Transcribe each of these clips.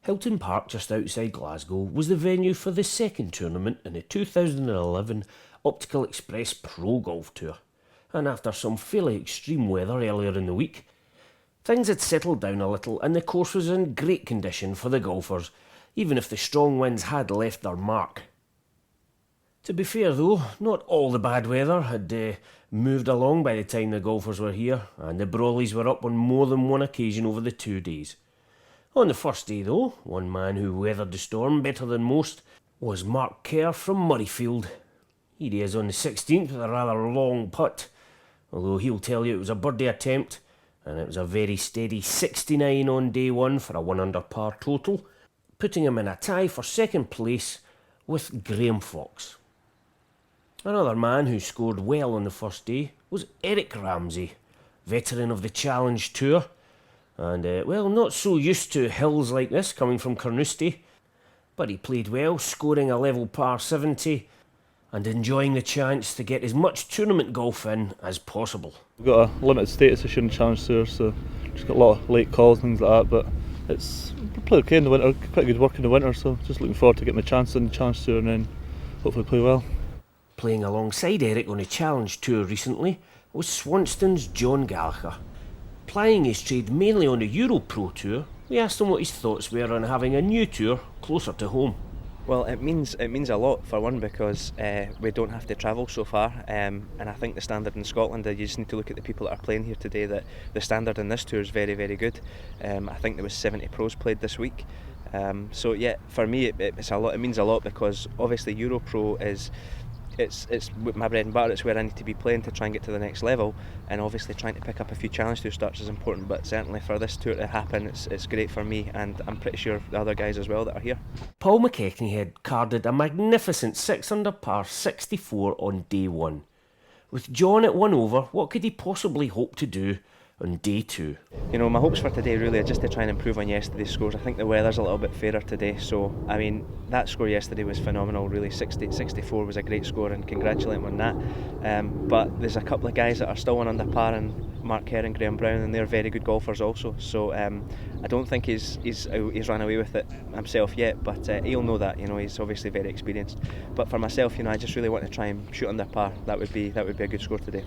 Hilton Park, just outside Glasgow, was the venue for the second tournament in the 2011 Optical Express Pro Golf Tour, and after some fairly extreme weather earlier in the week, things had settled down a little and the course was in great condition for the golfers, even if the strong winds had left their mark. To be fair though, not all the bad weather had moved along by the time the golfers were here, and the Brawleys were up on more than one occasion over the 2 days. On the first day though, one man who weathered the storm better than most was Mark Kerr from Murrayfield. He is on the 16th with a rather long putt, although he'll tell you it was a birdie attempt, and it was a very steady 69 on day one for a 1 under par total, putting him in a tie for second place with Graham Fox. Another man who scored well on the first day was Eric Ramsey, veteran of the Challenge Tour, and well, not so used to hills like this coming from Carnoustie, but he played well, scoring a level par 70 and enjoying the chance to get as much tournament golf in as possible. We've got a limited status issue in the Challenge Tour, so just got a lot of late calls and things like that, but it's played okay in the winter, quite good work in the winter, so just looking forward to getting my chance in the Challenge Tour and then hopefully play well. Playing alongside Eric on the Challenge Tour recently was Swanston's John Gallacher. Plying his trade mainly on the Euro Pro Tour, we asked him what his thoughts were on having a new tour closer to home. Well, it means a lot, for one, because we don't have to travel so far, and I think the standard in Scotland, you just need to look at the people that are playing here today, that the standard in this tour is very, very good. I think there was 70 pros played this week, so yeah, for me it's a lot. It means a lot because obviously Euro Pro is it's my bread and butter. It's where I need to be playing to try and get to the next level, and obviously trying to pick up a few Challenge Tour starts is important, but certainly for this tour to happen, it's great for me, and I'm pretty sure the other guys as well that are here. Paul McKechnie had carded a magnificent 6 under par 64 on day one. With John at 1 over, what could he possibly hope to do on day 2? You know, my hopes for today really are just to try and improve on yesterday's scores. I think the weather's a little bit fairer today, so I mean that score yesterday was phenomenal really. 64 was a great score, and congratulate him on that, but there's a couple of guys that are still 1 under par, and Mark Kerr and Graham Brown, and they're very good golfers also, so I don't think he's run away with it himself yet, but he'll know that, you know, he's obviously very experienced. But for myself, you know, I just really want to try and shoot under par. That would be a good score today.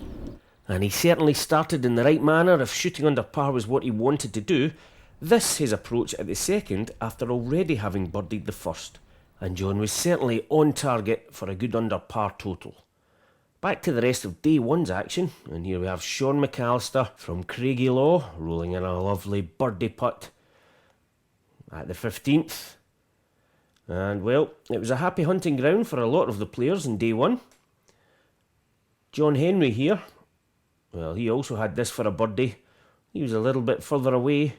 And he certainly started in the right manner. If shooting under par was what he wanted to do, this his approach at the second after already having birdied the first. And John was certainly on target for a good under par total. Back to the rest of day one's action, and here we have Sean McCallister from Craigie Law rolling in a lovely birdie putt at the 15th. And well, it was a happy hunting ground for a lot of the players in day one. John Henry here, well, he also had this for a birdie. He was a little bit further away,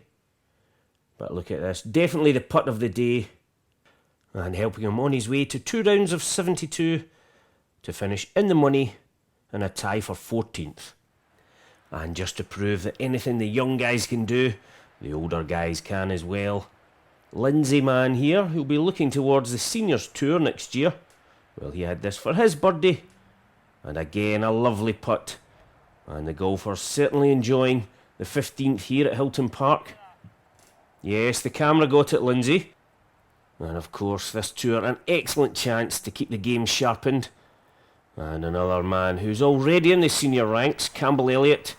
but look at this, definitely the putt of the day, and helping him on his way to 2 rounds of 72 to finish in the money and a tie for 14th. And just to prove that anything the young guys can do, the older guys can as well. Lindsay man here, who'll be looking towards the Seniors Tour next year, well, he had this for his birdie, and again a lovely putt. And the golfers certainly enjoying the 15th here at Hilton Park. Yes, the camera got it, Lindsay. And of course, this tour an excellent chance to keep the game sharpened. And another man who's already in the senior ranks, Campbell Elliot,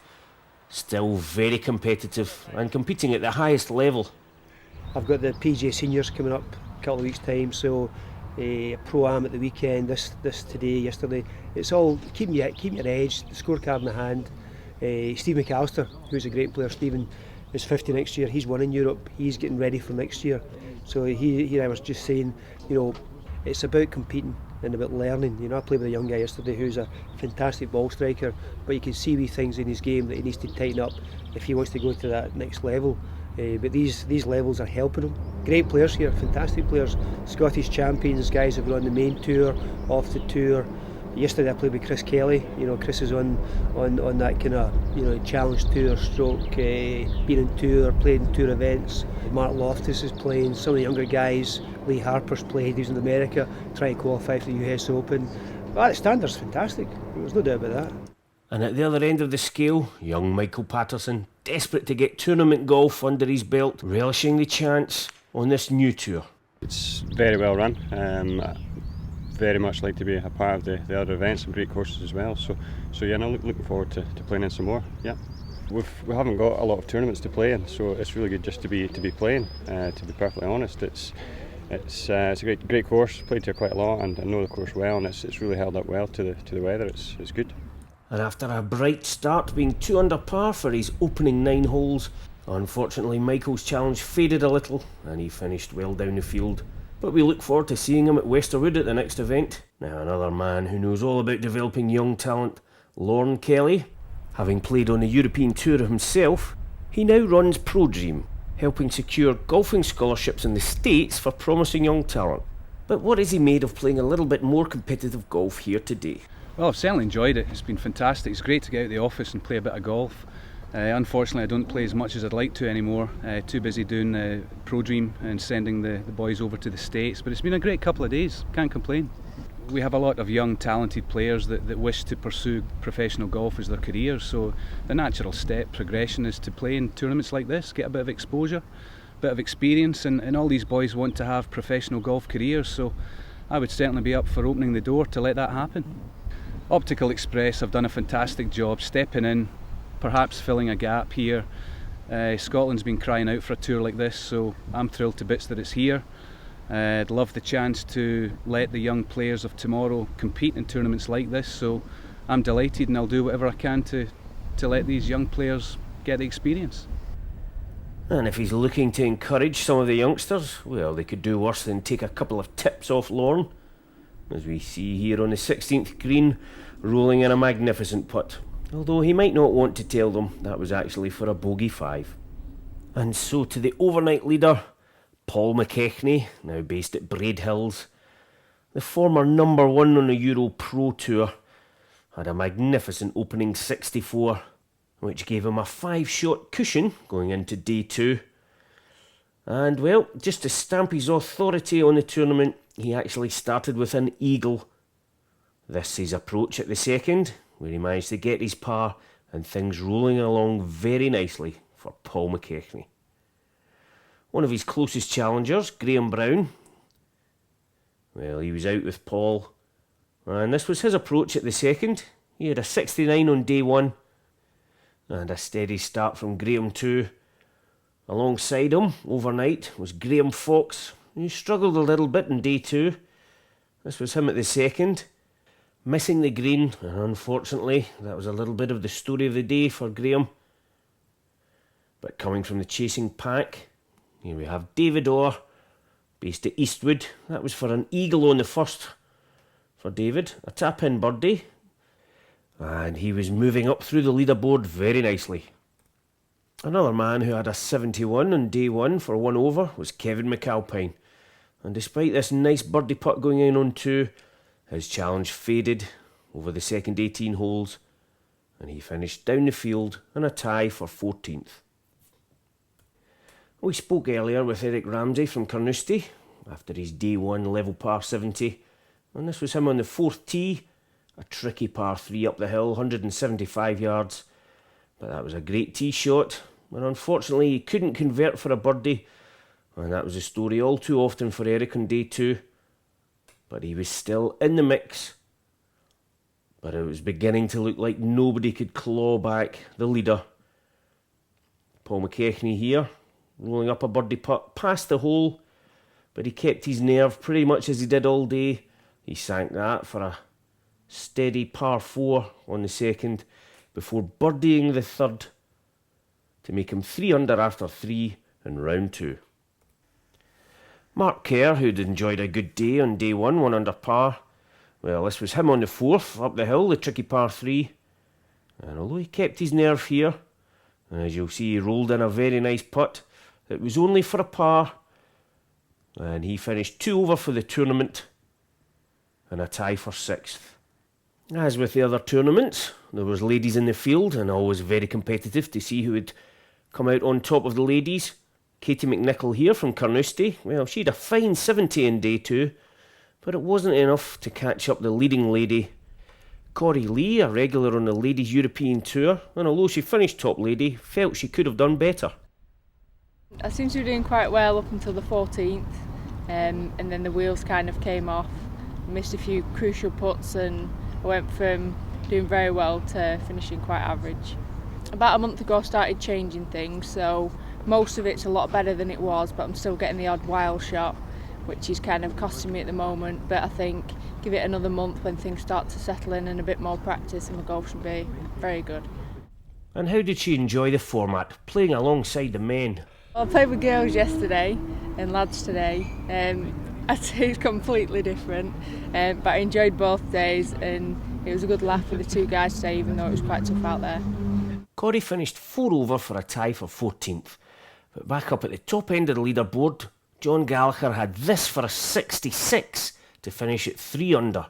still very competitive and competing at the highest level. I've got the PGA Seniors coming up a couple of weeks' time, so Pro-Am at the weekend, this today, yesterday. It's all keeping your edge, the scorecard in the hand. Steve McCallister, who's a great player, Stephen is 50 next year, he's won in Europe, he's getting ready for next year. So I was just saying, you know, it's about competing and about learning. You know, I played with a young guy yesterday who's a fantastic ball striker, but you can see wee things in his game that he needs to tighten up if he wants to go to that next level. But these levels are helping them. Great players here, fantastic players. Scottish champions, guys have been on the main tour, off the tour. Yesterday I played with Chris Kelly. Chris is on that kind of challenge tour, stroke being in tour, playing tour events. Mark Loftus is playing. Some of the younger guys, Lee Harper's played. He's in America trying to qualify for the US Open. The standard's fantastic. There's no doubt about that. And at the other end of the scale, young Michael Paterson, desperate to get tournament golf under his belt, relishing the chance on this new tour. It's very well run. Very much like to be a part of the other events, some great courses as well. So yeah, no, looking forward to playing in some more. Yeah, we haven't got a lot of tournaments to play in, so it's really good just to be playing. To be perfectly honest, it's a great course. Played here quite a lot, and I know the course well, and it's really held up well to the weather. It's good. And after a bright start, being 2 under par for his opening 9 holes, unfortunately Michael's challenge faded a little, and he finished well down the field. But we look forward to seeing him at Westerwood at the next event. Now, another man who knows all about developing young talent, Lorne Kelly. Having played on the European Tour himself, he now runs ProDream, helping secure golfing scholarships in the States for promising young talent. But what is he made of playing a little bit more competitive golf here today? Well, I've certainly enjoyed it. It's been fantastic. It's great to get out of the office and play a bit of golf. Unfortunately, I don't play as much as I'd like to anymore. Too busy doing ProDream and sending the boys over to the States. But it's been a great couple of days. Can't complain. We have a lot of young, talented players that wish to pursue professional golf as their career. So the natural step, progression, is to play in tournaments like this, get a bit of exposure, a bit of experience, and all these boys want to have professional golf careers. So I would certainly be up for opening the door to let that happen. Optical Express have done a fantastic job stepping in, perhaps filling a gap here. Scotland's been crying out for a tour like this, so I'm thrilled to bits that it's here. I'd love the chance to let the young players of tomorrow compete in tournaments like this, so I'm delighted, and I'll do whatever I can to let these young players get the experience. And if he's looking to encourage some of the youngsters, well, they could do worse than take a couple of tips off Lorne. As we see here on the 16th green, rolling in a magnificent putt. Although he might not want to tell them that was actually for a bogey 5. And so to the overnight leader, Paul McKechnie, now based at Braid Hills. The former number 1 on the Euro Pro Tour had a magnificent opening 64, which gave him a 5-shot cushion going into day 2. And well, just to stamp his authority on the tournament, he actually started with an eagle. This his approach at the second, where he managed to get his par and things rolling along very nicely for Paul McKechnie. One of his closest challengers, Graham Brown, well, he was out with Paul, and this was his approach at the second. He had a 69 on day 1 and a steady start from Graham too. Alongside him overnight was Graham Fox, who struggled a little bit in day 2. This was him at the second, missing the green, and unfortunately that was a little bit of the story of the day for Graham. But coming from the chasing pack, here we have David Orr, based at Eastwood. That was for an eagle on the first for David, a tap-in birdie, and he was moving up through the leaderboard very nicely. Another man who had a 71 on day 1 for 1 over was Kevin McAlpine, and despite this nice birdie putt going in on 2, his challenge faded over the second 18 holes, and he finished down the field in a tie for 14th. We spoke earlier with Eric Ramsey from Carnoustie after his day 1 level par 70, and this was him on the 4th tee, a tricky par 3 up the hill, 175 yards, but that was a great tee shot, and unfortunately he couldn't convert for a birdie, and that was the story all too often for Eric on day 2. But he was still in the mix. But it was beginning to look like nobody could claw back the leader. Paul McKechnie here, rolling up a birdie putt past the hole, but he kept his nerve pretty much as he did all day. He sank that for a steady par 4 on the second, before birdieing the third to make him 3 under after 3 in round 2. Mark Kerr, who'd enjoyed a good day on day 1, 1 under par, well, this was him on the 4th, up the hill, the tricky par 3, and although he kept his nerve here, as you'll see he rolled in a very nice putt, It was only for a par, and he finished 2 over for the tournament and a tie for 6th. As with the other tournaments, there was ladies in the field, and always very competitive to see who would come out on top of the ladies. Katie McNichol here from Carnoustie, well, she had a fine 70 in day 2, but it wasn't enough to catch up the leading lady, Corrie Lee, a regular on the Ladies European Tour, and although she finished top lady, felt she could have done better. I seemed to be doing quite well up until the 14th, and then the wheels kind of came off. I missed a few crucial putts and I went from doing very well to finishing quite average. About a month ago I started changing things, so most of it's a lot better than it was, but I'm still getting the odd wild shot, which is kind of costing me at the moment. But I think give it another month when things start to settle in and a bit more practice, and my golf should be very good. And how did she enjoy the format, playing alongside the men? Well, I played with girls yesterday and lads today. I'd say it's completely different, but I enjoyed both days, and it was a good laugh with the 2 guys today, even though it was quite tough out there. Corrie finished 4 over for a tie for 14th, but back up at the top end of the leaderboard, John Gallacher had this for a 66 to finish at 3 under.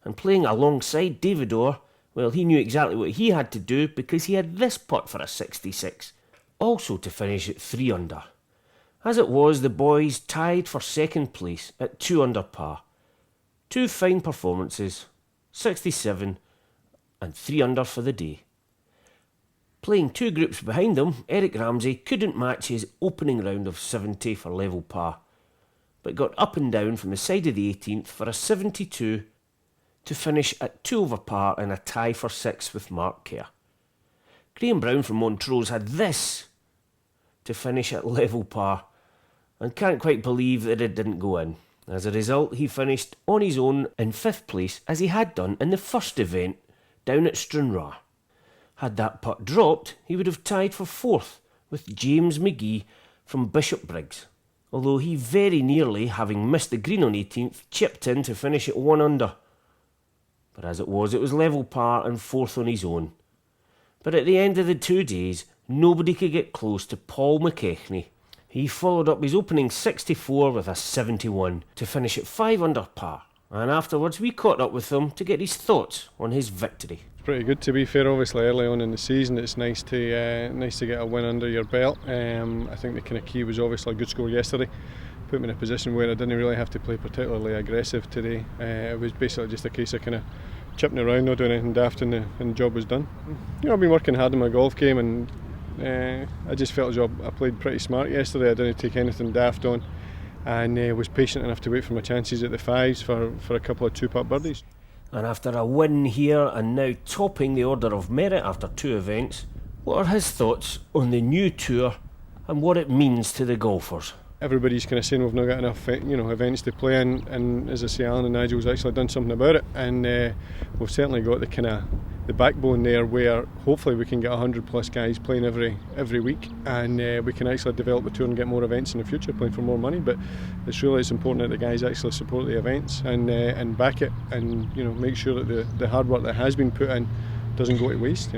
And playing alongside David Orr, well, he knew exactly what he had to do because he had this putt for a 66, also to finish at 3 under. As it was, the boys tied for 2nd place at 2 under par. 2 fine performances, 67 and 3 under for the day. Playing 2 groups behind them, Eric Ramsey couldn't match his opening round of 70 for level par, but got up and down from the side of the 18th for a 72 to finish at 2 over par and a tie for 6th with Mark Kerr. Graham Brown from Montrose had this to finish at level par, and can't quite believe that it didn't go in. As a result, he finished on his own in 5th place, as he had done in the first event down at Stranraer. Had that putt dropped, he would have tied for 4th with James McGee from Bishopbriggs, although he very nearly, having missed the green on 18th, chipped in to finish at 1 under. But as it was level par and 4th on his own. But at the end of the 2 days, nobody could get close to Paul McKechnie. He followed up his opening 64 with a 71 to finish at 5 under par, and afterwards we caught up with him to get his thoughts on his victory. It's pretty good, to be fair. Obviously early on in the season it's nice to get a win under your belt. I think the kind of key was obviously a good score yesterday. Put me in a position where I didn't really have to play particularly aggressive today. It was basically just a case of kind of chipping around, not doing anything daft, and the job was done. You know, I've been working hard in my golf game, and I just felt as though I played pretty smart yesterday. I didn't take anything daft on, and was patient enough to wait for my chances at the 5s for a couple of 2-putt birdies. And after a win here and now topping the order of merit after 2 events, what are his thoughts on the new tour and what it means to the golfers? Everybody's kind of saying we've not got enough, events to play in, and as I say, Alan and Nigel's actually done something about it, and we've certainly got the backbone there where hopefully we can get 100 plus guys playing every week, and we can actually develop the tour and get more events in the future, playing for more money. But it's important that the guys actually support the events and back it, and make sure that the hard work that has been put in doesn't go to waste.